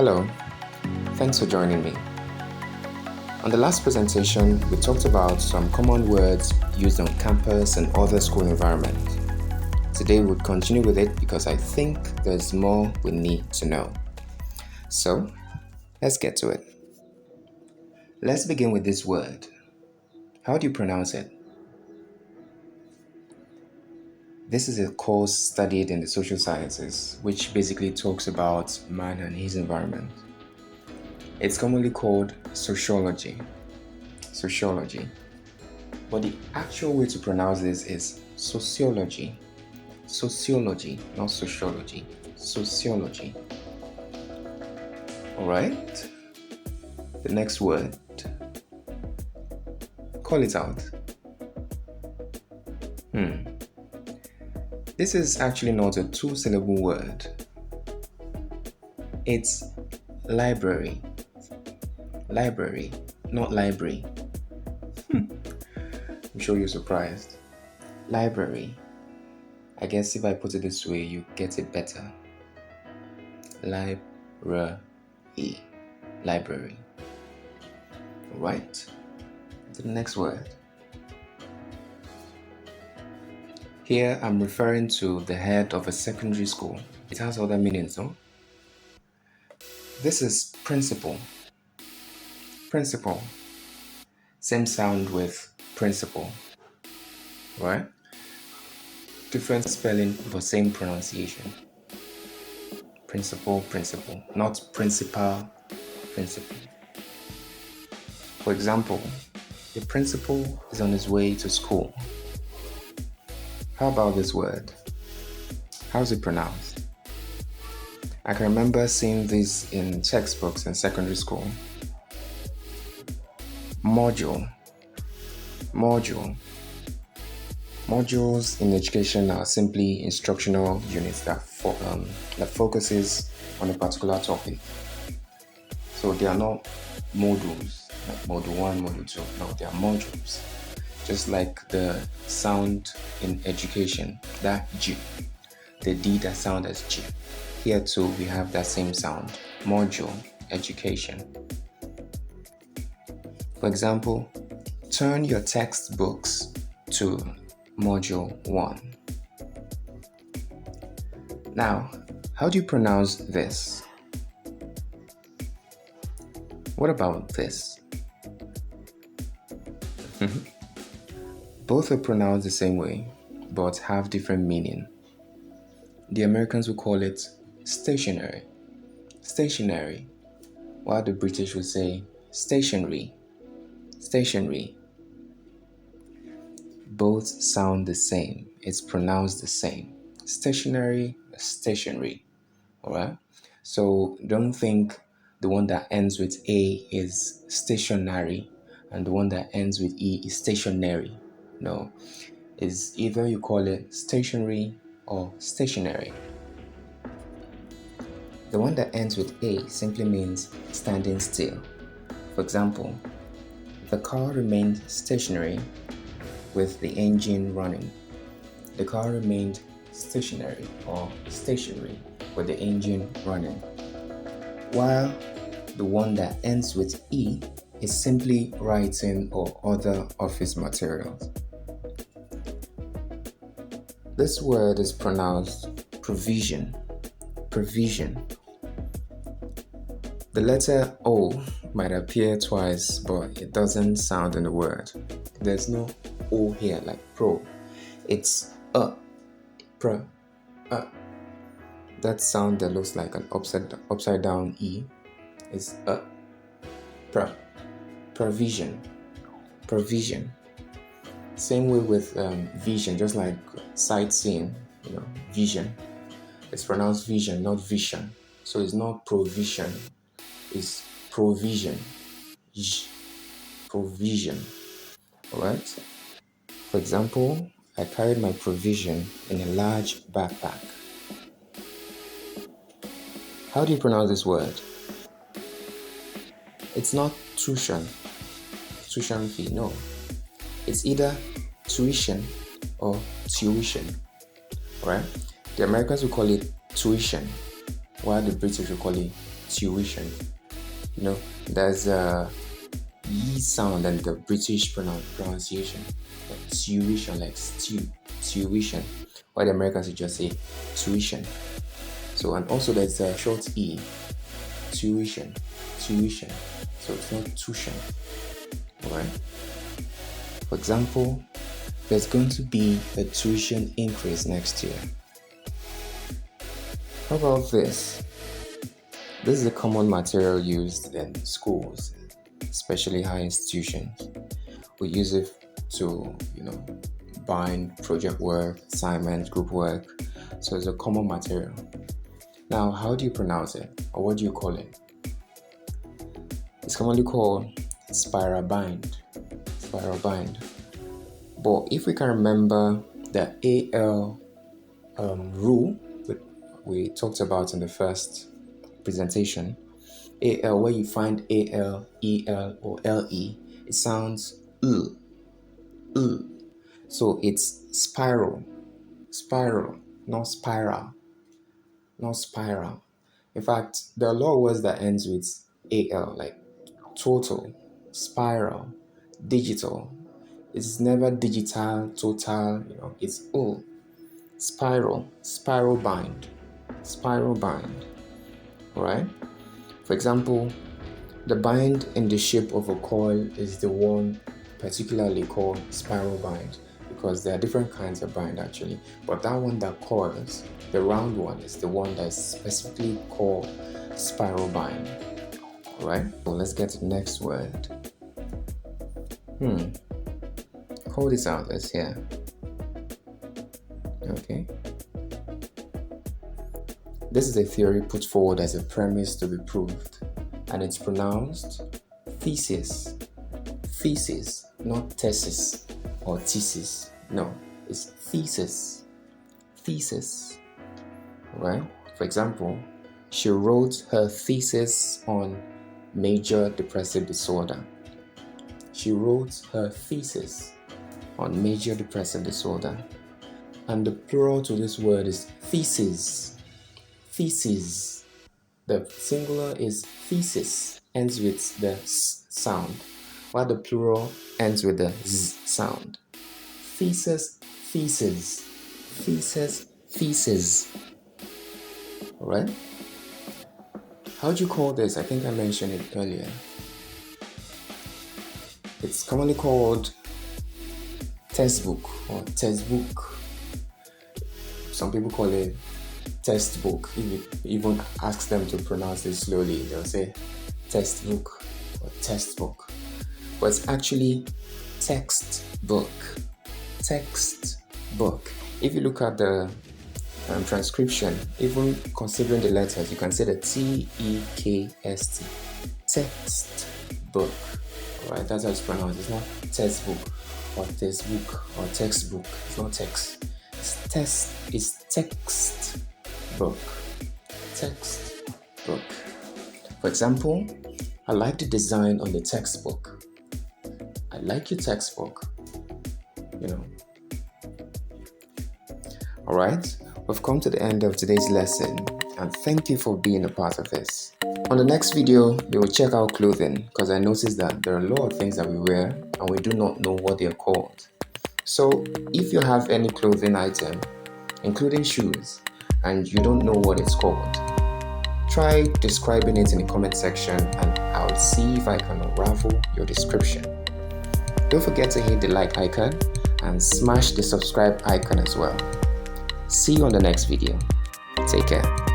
Hello, thanks for joining me. On the last presentation, we talked about some common words used on campus and other school environments. Today we'll continue with it because I think there's more we need to know. So, let's get to it. Let's begin with this word. How do you pronounce it? This is a course studied in the social sciences, which basically talks about man and his environment. It's commonly called sociology. Sociology. But the actual way to pronounce this is sociology. Sociology, not sociology. Sociology. Alright? The next word. Call it out. This is actually not a two-syllable word. It's library. Library, not library. I'm sure you're surprised. Library. I guess if I put it this way, you get it better. Library. Library. Alright. To the next word. Here I'm referring to the head of a secondary school. It has other meanings, no? This is principal. Principal. Same sound with principal. Right? Different spelling but same pronunciation. Principal, principal. Not principal, principal. For example, the principal is on his way to school. How about this word? How's it pronounced? I can remember seeing this in textbooks in secondary school. Module. Module. Modules in education are simply instructional units that focuses on a particular topic. So they are not modules, like module 1, module 2. No, they are modules. Just like the sound in education, that G, the D that sound as G. Here too, we have that same sound, module, education. For example, turn your textbooks to module 1. Now, how do you pronounce this? What about this? Both are pronounced the same way, but have different meaning. The Americans will call it stationary. Stationary. While the British would say stationery. Stationery. Both sound the same. It's pronounced the same. Stationary, stationery. Alright? So don't think the one that ends with A is stationary and the one that ends with E is stationary. No. It's either you call it stationary or stationary. The one that ends with A simply means standing still. For example, the car remained stationary with the engine running. The car remained stationary or stationary with the engine running. While the one that ends with E is simply writing or other office materials. This word is pronounced provision. Provision. The letter O might appear twice, but it doesn't sound in the word. There's no O here like pro. It's pro, That sound that looks like an upside down E is provision. Provision. Same way with vision, just like sightseeing, vision. It's pronounced vision, not vision. So it's not provision, it's provision. Provision. Alright? For example, I carried my provision in a large backpack. How do you pronounce this word? It's not tuition fee, no. It's either tuition or tuition, right? The Americans will call it tuition, while the British will call it tuition. There's a E sound and the British pronunciation. Tuition, like stew, tuition. Or the Americans would just say tuition. So, and also there's a short E, tuition. So it's not tuition. Alright? For example, there's going to be a tuition increase next year. How about this? This is a common material used in schools, especially high institutions. We use it to, bind project work, assignment, group work. So it's a common material. Now, how do you pronounce it? Or what do you call it? It's commonly called spiral bind. But if we can remember the AL rule that we talked about in the first presentation, AL, where you find AL, EL, or LE, it sounds So it's spiral, not spiral. In fact, there are a lot of words that ends with AL, like total, spiral, digital. It's never digital, total, it's all. Spiral bind. Alright? For example, the bind in the shape of a coil is the one particularly called spiral bind, because there are different kinds of bind actually, but that one that coils, the round one, is the one that is specifically called spiral bind. Alright? So let's get to the next word. Hold this out, let's hear. Okay. This is a theory put forward as a premise to be proved, and it's pronounced thesis. Thesis, not thesis or thesis. No, it's thesis. Right? For example, she wrote her thesis on major depressive disorder. And the plural to this word is thesis. The singular is thesis, ends with the s sound, while the plural ends with the z sound. Thesis. Alright? How do you call this? I think I mentioned it earlier. It's commonly called textbook or textbook. Some people call it textbook. If you even ask them to pronounce it slowly, they'll say textbook or textbook. But it's actually textbook. If you look at the transcription, even considering the letters, you can say the T-E-K-S-T. Textbook. Alright, that's how it's pronounced. It's not textbook or textbook or textbook. It's not text. It's textbook. For example, I like the design on the textbook. I like your textbook. Alright, we've come to the end of today's lesson, and thank you for being a part of this. On the next video, we will check out clothing, because I noticed that there are a lot of things that we wear and we do not know what they are called. So if you have any clothing item, including shoes, and you don't know what it's called, try describing it in the comment section and I'll see if I can unravel your description. Don't forget to hit the like icon and smash the subscribe icon as well. See you on the next video. Take care.